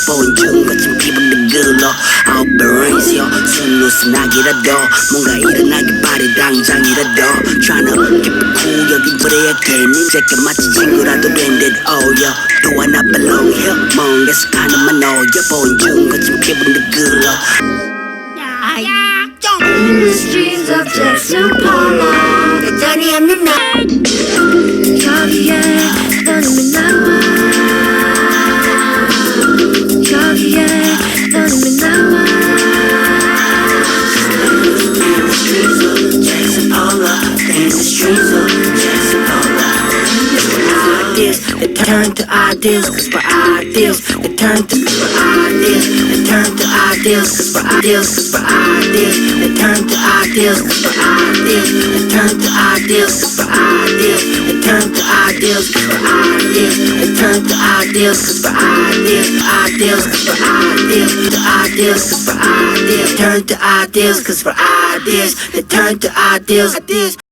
본중 같은 기분도 글러 Operation 순우순하기라도 뭔가 일어나기 바래 당장이라도 Tryna keep it cool 여긴 브레이크에 제게 마치 친구라도 된 듯 oh yeah 또 하나 belong here 멍에서 가는만 너여 본중 같은 기분도 글러 In the streets of Jackson Pollock 여전히 없는 날 저기에 너는 왜 나와 저기에 너는 왜 나와 In the streets of Jackson Pollock In the streets of Jackson Pollock Ideas that turn to ideals cause for ideals that turn to ideals that turn to ideals cause for ideals cause for ideals that turn to ideals cause for ideals that turn to ideals cause for ideals that turn to ideals cause for ideals that turn to ideals cause for ideals ideals cause for ideals to ideals cause for ideals turn to ideals cause for ideals that turn to ideals